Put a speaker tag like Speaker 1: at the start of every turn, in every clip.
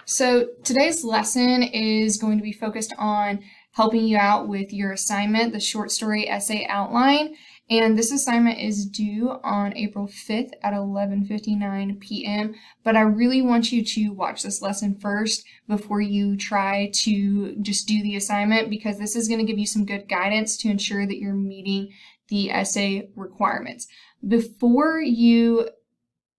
Speaker 1: So today's lesson is going to be focused on helping you out with your assignment, the short story essay outline. And this assignment is due on April 5th at 11:59 p.m. But I really want you to watch this lesson first before you try to just do the assignment, because this is going to give you some good guidance to ensure that you're meeting the essay requirements. Before you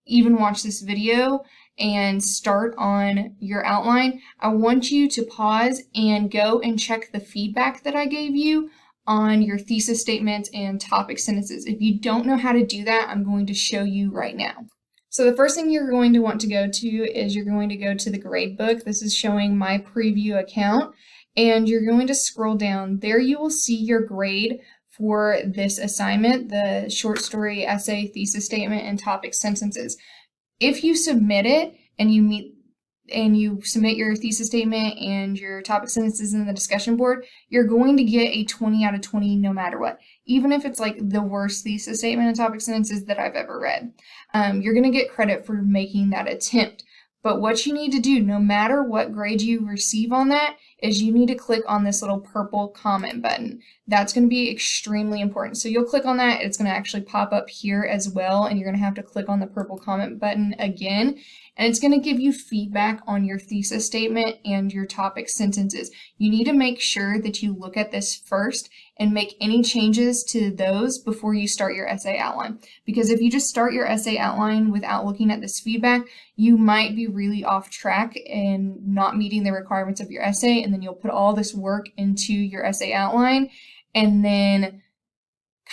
Speaker 1: even watch this video and start on your outline, I want you to pause and go and check the feedback that I gave you on your thesis statement and topic sentences. If you don't know how to do that, I'm going to show you right now. So the first thing you're going to want to go to is you're going to go to the grade book. This is showing my preview account, and you're going to scroll down. There you will see your grade for this assignment, the short story essay, thesis statement, and topic sentences. If you submit it and you submit your thesis statement and your topic sentences in the discussion board, you're going to get a 20 out of 20 no matter what. Even if it's like the worst thesis statement and topic sentences that I've ever read. You're going to get credit for making that attempt. But what you need to do, no matter what grade you receive on that, is you need to click on this little purple comment button. That's going to be extremely important. So you'll click on that. It's going to actually pop up here as well, and you're going to have to click on the purple comment button again. And it's going to give you feedback on your thesis statement and your topic sentences. You need to make sure that you look at this first and make any changes to those before you start your essay outline. Because if you just start your essay outline without looking at this feedback, you might be really off track and not meeting the requirements of your essay, and then you'll put all this work into your essay outline and then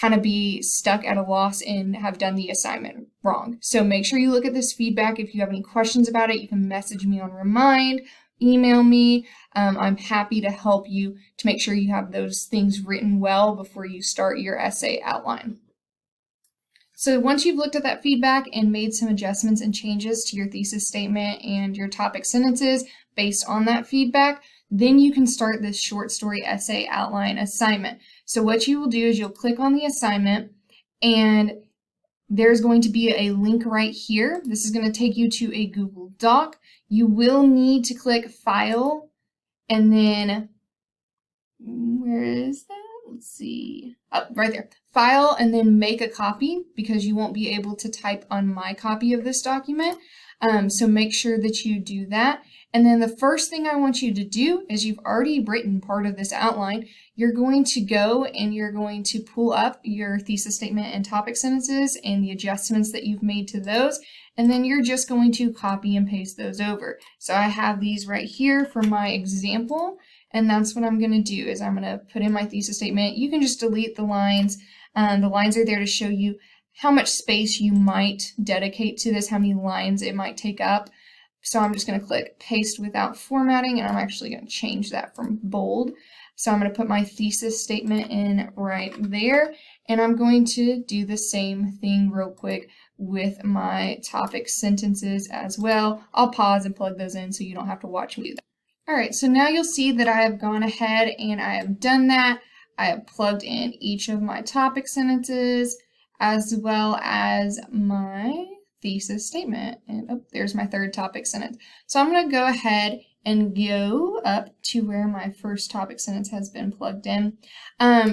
Speaker 1: kind of be stuck at a loss and have done the assignment wrong. So make sure you look at this feedback. If you have any questions about it, you can message me on Remind, email me. I'm happy to help you to make sure you have those things written well before you start your essay outline. So once you've looked at that feedback and made some adjustments and changes to your thesis statement and your topic sentences based on that feedback, then you can start this short story essay outline assignment. So what you will do is you'll click on the assignment, and there's going to be a link right here. This is going to take you to a Google Doc. You will need to click File, and then, where is that? Let's see. Oh, right there. File, and then make a copy, because you won't be able to type on my copy of this document. So make sure that you do that. And then the first thing I want you to do is, you've already written part of this outline. You're going to go and you're going to pull up your thesis statement and topic sentences and the adjustments that you've made to those. And then you're just going to copy and paste those over. So I have these right here for my example. And that's what I'm going to do, is I'm going to put in my thesis statement. You can just delete the lines. The lines are there to show you how much space you might dedicate to this, how many lines it might take up. So I'm just going to click Paste Without Formatting, and I'm actually going to change that from bold. So I'm going to put my thesis statement in right there, and I'm going to do the same thing real quick with my topic sentences as well. I'll pause and plug those in so you don't have to watch me do that. All right, so now you'll see that I have gone ahead and I have done that. I have plugged in each of my topic sentences as well as my thesis statement. And oh, there's my third topic sentence. So I'm going to go ahead and go up to where my first topic sentence has been plugged in.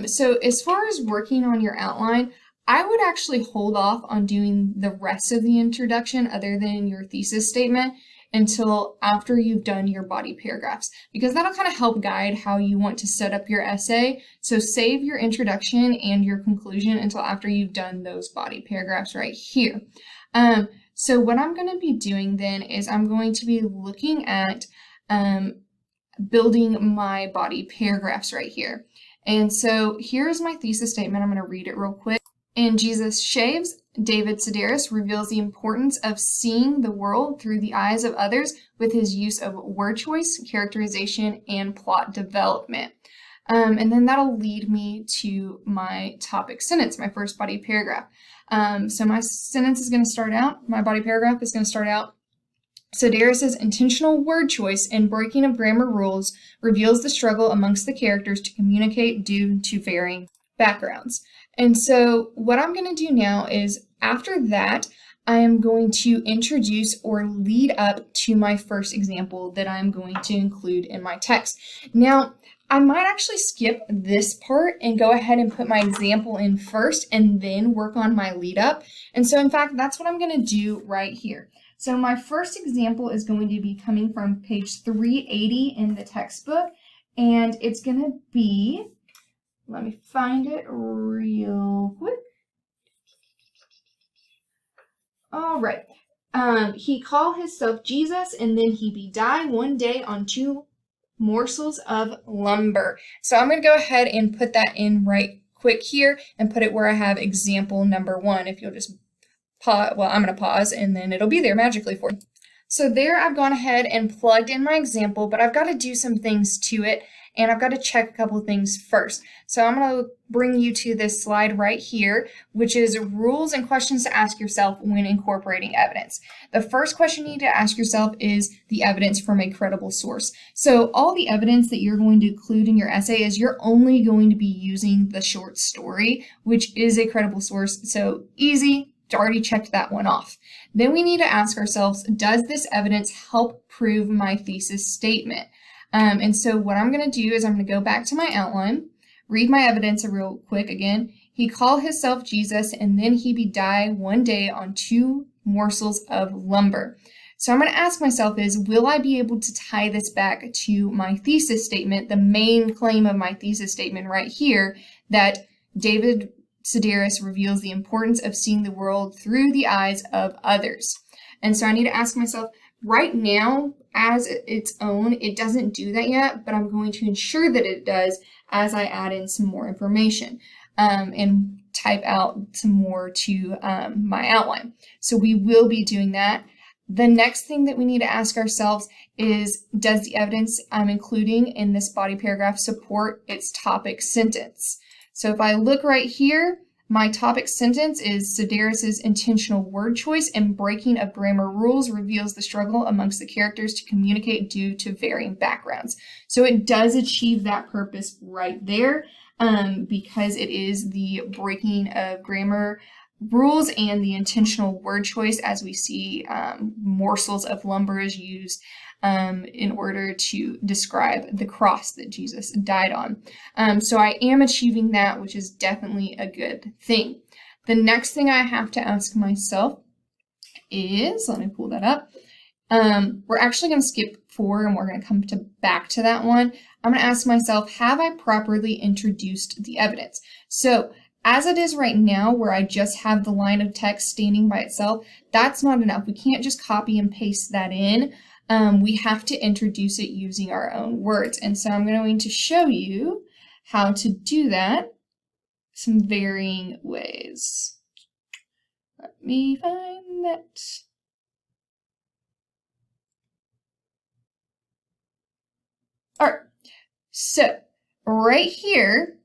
Speaker 1: So as far as working on your outline, I would actually hold off on doing the rest of the introduction other than your thesis statement until after you've done your body paragraphs, because that'll kind of help guide how you want to set up your essay. So save your introduction and your conclusion until after you've done those body paragraphs right here. So what I'm going to be doing then is I'm going to be looking at building my body paragraphs right here. And so here's my thesis statement. I'm going to read it real quick. In Jesus Shaves, David Sedaris reveals the importance of seeing the world through the eyes of others with his use of word choice, characterization, and plot development. And then that'll lead me to my topic sentence, my first body paragraph. So my sentence is going to start out, my body paragraph is going to start out, Sedaris' intentional word choice and breaking of grammar rules reveals the struggle amongst the characters to communicate due to varying backgrounds. And so what I'm going to do now is, after that, I am going to introduce or lead up to my first example that I'm going to include in my text. Now, I might actually skip this part and go ahead and put my example in first and then work on my lead up. And so in fact, that's what I'm going to do right here. So my first example is going to be coming from page 380 in the textbook, and it's going to be, let me find it real quick. All right. He called himself Jesus, and then he be die one day on 2 morsels of lumber. So I'm going to go ahead and put that in right quick here and put it where I have example number 1. If you'll just pause, well, I'm going to pause and then it'll be there magically for you. So there I've gone ahead and plugged in my example, but I've got to do some things to it, and I've got to check a couple of things first. So I'm going to bring you to this slide right here, which is rules and questions to ask yourself when incorporating evidence. The first question you need to ask yourself is the evidence from a credible source. So all the evidence that you're going to include in your essay is you're only going to be using the short story, which is a credible source. So easy. Already checked that one off. Then we need to ask ourselves, does this evidence help prove my thesis statement? And so what I'm going to do is I'm going to go back to my outline, read my evidence real quick again. He called himself Jesus, and then he be die one day on 2 morsels of lumber. So I'm going to ask myself is, will I be able to tie this back to my thesis statement, the main claim of my thesis statement right here, that David Sedaris reveals the importance of seeing the world through the eyes of others. And so I need to ask myself, right now, as its own, it doesn't do that yet, but I'm going to ensure that it does as I add in some more information and type out some more to my outline. So we will be doing that. The next thing that we need to ask ourselves is, does the evidence I'm including in this body paragraph support its topic sentence? So if I look right here, my topic sentence is Sedaris's intentional word choice and breaking of grammar rules reveals the struggle amongst the characters to communicate due to varying backgrounds. So it does achieve that purpose right there because it is the breaking of grammar rules and the intentional word choice, as we see morsels of lumber is used in order to describe the cross that Jesus died on. So I am achieving that, which is definitely a good thing. The next thing I have to ask myself is, let me pull that up. We're actually going to skip 4 and we're going to come back to that one. I'm going to ask myself, have I properly introduced the evidence? So as it is right now, where I just have the line of text standing by itself, that's not enough. We can't just copy and paste that in. We have to introduce it using our own words. And so I'm going to show you how to do that some varying ways. Let me find that. All right, so right here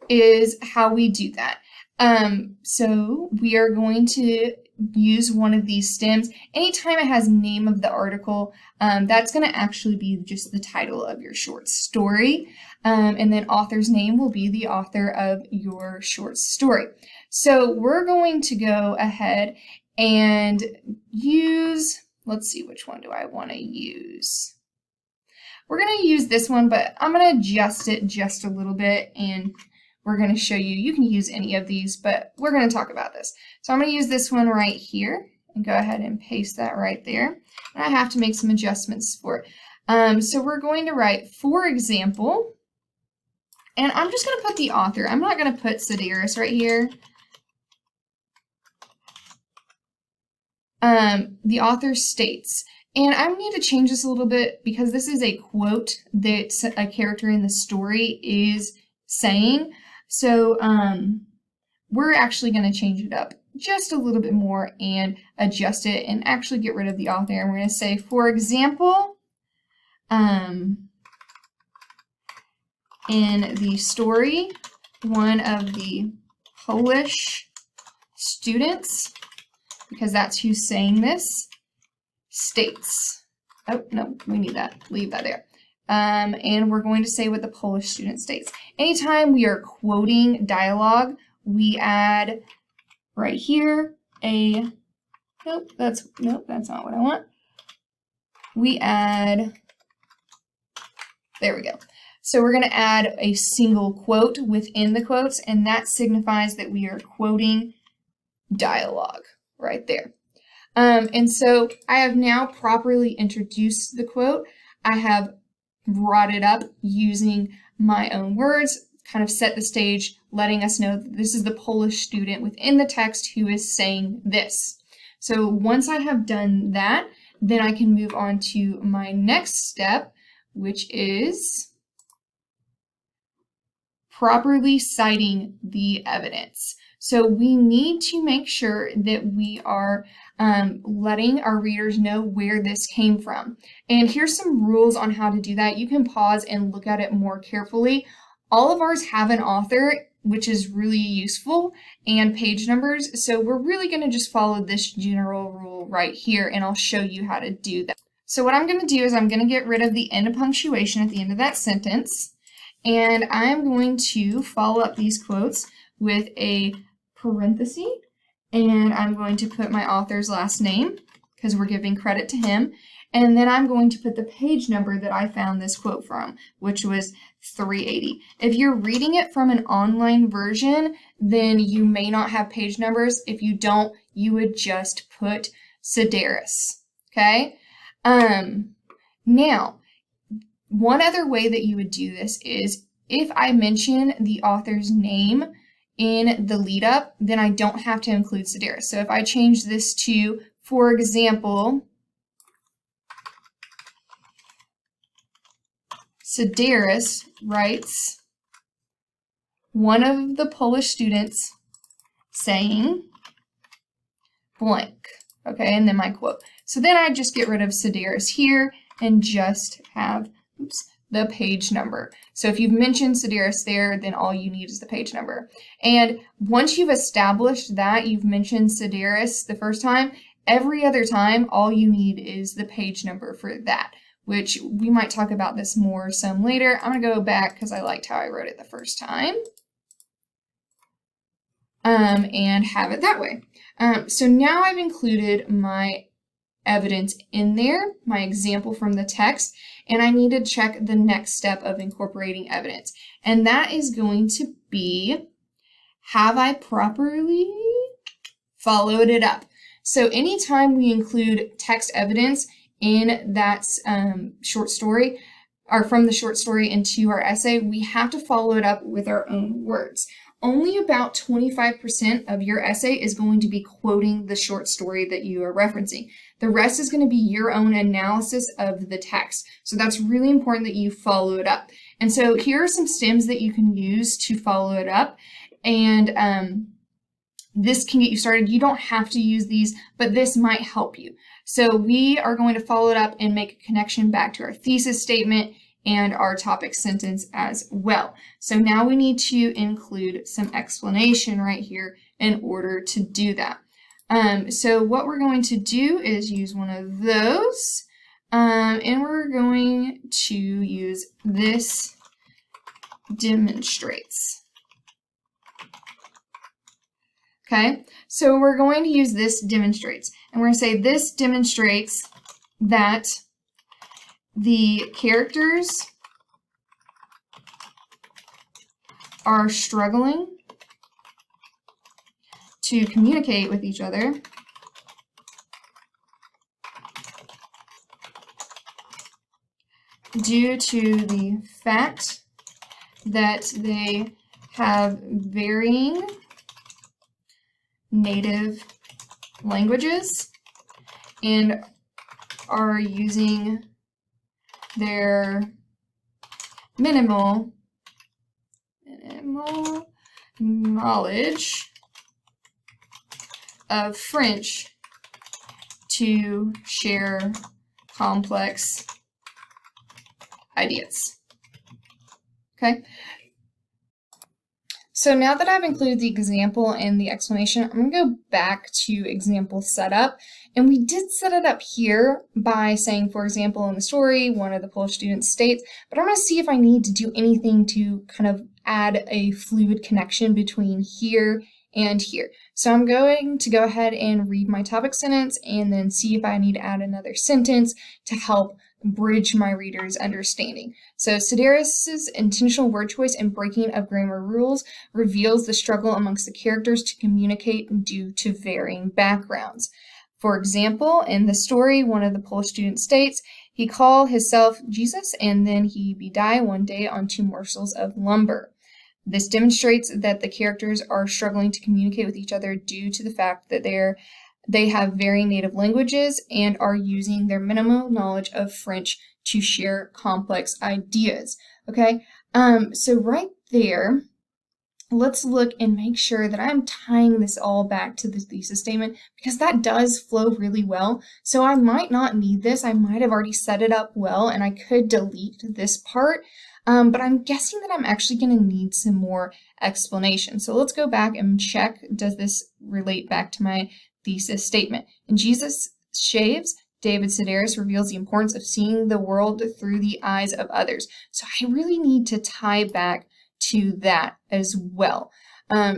Speaker 1: is how we do that. So we are going to use one of these stems. Anytime it has name of the article, that's going to actually be just the title of your short story. And then author's name will be the author of your short story. So we're going to go ahead and use, let's see, which one do I want to use? We're going to use this one, but I'm going to adjust it just a little bit, and we're going to show you, you can use any of these, but we're going to talk about this. So I'm going to use this one right here and go ahead and paste that right there. And I have to make some adjustments for it. So we're going to write, for example, and I'm just going to put the author. I'm not going to put Sedaris right here. The author states, and I need to change this a little bit because this is a quote that a character in the story is saying. So we're actually going to change it up just a little bit more and adjust it and actually get rid of the author. And we're going to say, for example, in the story, one of the Polish students, because that's who's saying this, states. Oh, no, we need that. Leave that there. And we're going to say what the Polish student states. Anytime we are quoting dialogue, we add right here a nope, that's not what I want. We add, there we go. So we're going to add a single quote within the quotes, and that signifies that we are quoting dialogue right there. And so I have now properly introduced the quote. I have brought it up using my own words, kind of set the stage, letting us know that this is the Polish student within the text who is saying this. So once I have done that, then I can move on to my next step, which is properly citing the evidence. So we need to make sure that we are letting our readers know where this came from. And here's some rules on how to do that. You can pause and look at it more carefully. All of ours have an author, which is really useful, and page numbers. So we're really going to just follow this general rule right here, and I'll show you how to do that. So what I'm going to do is I'm going to get rid of the end of punctuation at the end of that sentence, and I'm going to follow up these quotes with a parenthesis, and I'm going to put my author's last name because we're giving credit to him, and then I'm going to put the page number that I found this quote from, which was 380. If you're reading it from an online version, then you may not have page numbers. If you don't, you would just put Sedaris, okay? Now, one other way that you would do this is if I mention the author's name in the lead up, then I don't have to include Sedaris. So if I change this to, for example, Sedaris writes, one of the Polish students saying blank, okay, and then my quote. So then I just get rid of Sedaris here and just have, the page number. So if you've mentioned Sedaris there, then all you need is the page number. And once you've established that you've mentioned Sedaris the first time, every other time, all you need is the page number for that, which we might talk about this more some later. I'm going to go back because I liked how I wrote it the first time. And have it that way. So now I've included my evidence in there, my example from the text, and I need to check the next step of incorporating evidence. And that is going to be, have I properly followed it up? So anytime we include text evidence in that short story, or from the short story into our essay, we have to follow it up with our own words. Only about 25% of your essay is going to be quoting the short story that you are referencing. The rest is going to be your own analysis of the text. So that's really important that you follow it up. And so here are some stems that you can use to follow it up. And this can get you started. You don't have to use these, but this might help you. So we are going to follow it up and make a connection back to our thesis statement and our topic sentence as well. So now we need to include some explanation right here in order to do that. So what we're going to do is use one of those, and we're going to use this demonstrates. Okay, so we're going to use this demonstrates, and we're going to say this demonstrates that the characters are struggling to communicate with each other due to the fact that they have varying native languages and are using their minimal knowledge of French to share complex ideas. Okay. So now that I've included the example and the explanation, I'm going to go back to example setup. And we did set it up here by saying, for example, in the story, one of the Polish students states, but I'm going to see if I need to do anything to kind of add a fluid connection between here and here. So I'm going to go ahead and read my topic sentence and then see if I need to add another sentence to help bridge my reader's understanding. So Sedaris' intentional word choice and breaking of grammar rules reveals the struggle amongst the characters to communicate due to varying backgrounds. For example, in the story, one of the Polish students states, he call himself Jesus and then he be die one day on 2 morsels of lumber. This demonstrates that the characters are struggling to communicate with each other due to the fact that they have varying native languages and are using their minimal knowledge of French to share complex ideas. Okay, so right there, let's look and make sure that I'm tying this all back to the thesis statement, because that does flow really well. So I might not need this. I might have already set it up well and I could delete this part. But I'm guessing that I'm actually going to need some more explanation. So let's go back and check, does this relate back to my thesis statement? In Jesus Shaves, David Sedaris reveals the importance of seeing the world through the eyes of others. So I really need to tie back to that as well.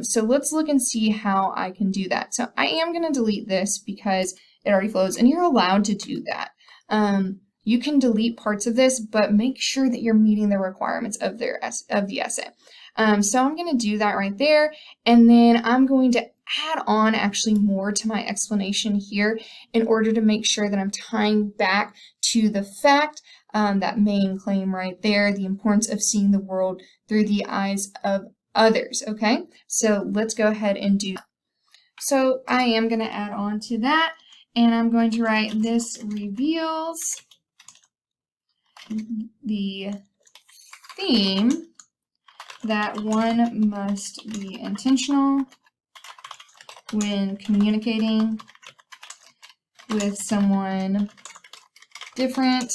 Speaker 1: So let's look and see how I can do that. So I am going to delete this because it already flows, and you're allowed to do that. You can delete parts of this, but make sure that you're meeting the requirements of the essay. So I'm going to do that right there, and then I'm going to add on actually more to my explanation here in order to make sure that I'm tying back to the fact, that main claim right there, the importance of seeing the world through the eyes of others, okay? So let's go ahead and do that. So I am going to add on to that, and I'm going to write, this reveals the theme that one must be intentional when communicating with someone different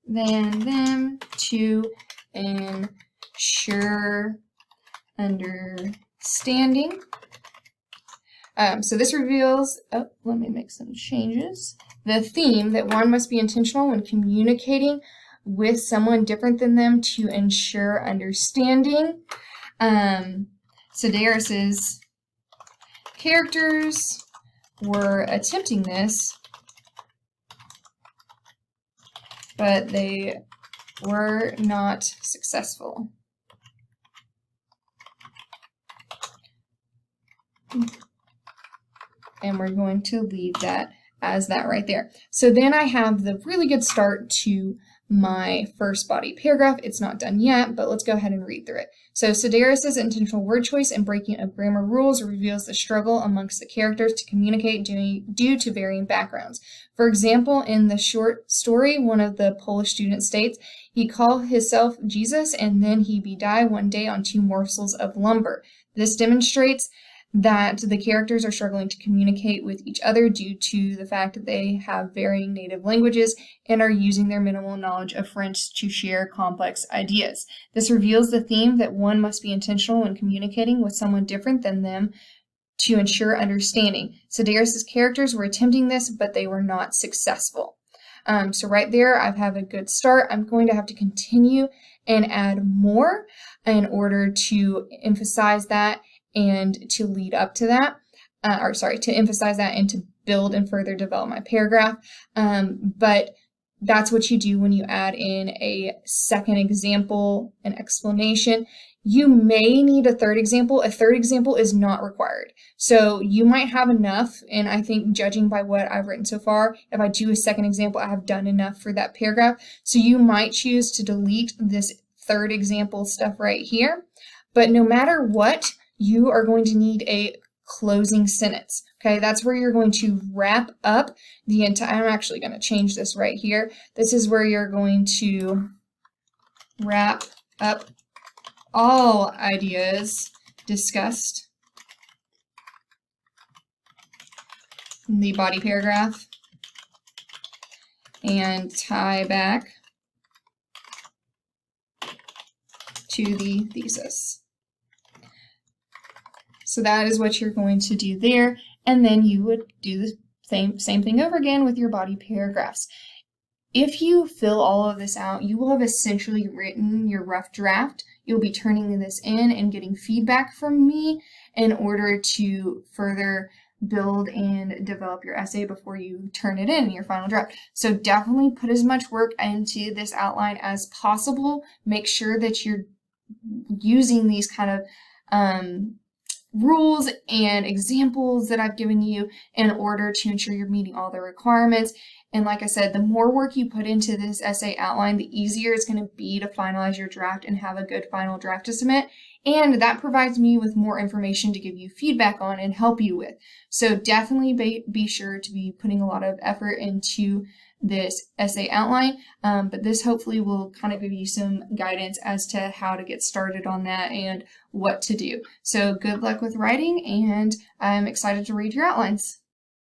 Speaker 1: than them to ensure understanding. So this reveals, let me make some changes. The theme that one must be intentional when communicating with someone different than them to ensure understanding. Sedaris's characters were attempting this, but they were not successful. And we're going to leave that as that right there. So then I have the really good start to my first body paragraph. It's not done yet, but let's go ahead and read through it. So Sedaris' intentional word choice and breaking of grammar rules reveals the struggle amongst the characters to communicate due to varying backgrounds. For example, in the short story, one of the Polish students states, he call himself Jesus and then he be die one day on 2 morsels of lumber. This demonstrates that the characters are struggling to communicate with each other due to the fact that they have varying native languages and are using their minimal knowledge of French to share complex ideas. This reveals the theme that one must be intentional when communicating with someone different than them to ensure understanding. Sedaris' characters were attempting this, but they were not successful. So right there, I have a good start. I'm going to have to continue and add more in order to emphasize that and to lead up to that, to emphasize that and to build and further develop my paragraph. But that's what you do when you add in a second example, an explanation. You may need a third example. A third example is not required. So you might have enough, and I think judging by what I've written so far, if I do a second example, I have done enough for that paragraph. So you might choose to delete this third example stuff right here. But no matter what, you are going to need a closing sentence. Okay, that's where you're going to wrap up the entire, I'm actually going to change this right here. This is where you're going to wrap up all ideas discussed in the body paragraph and tie back to the thesis. So that is what you're going to do there, and then you would do the same thing over again with your body paragraphs. If you fill all of this out, you will have essentially written your rough draft. You'll be turning this in and getting feedback from me in order to further build and develop your essay before you turn it in your final draft. So definitely put as much work into this outline as possible. Make sure that you're using these kind of rules and examples that I've given you in order to ensure you're meeting all the requirements. And like I said, the more work you put into this essay outline, the easier it's going to be to finalize your draft and have a good final draft to submit. And that provides me with more information to give you feedback on and help you with. So definitely be sure to be putting a lot of effort into this essay outline, but this hopefully will kind of give you some guidance as to how to get started on that and what to do. So good luck with writing, and I'm excited to read your outlines.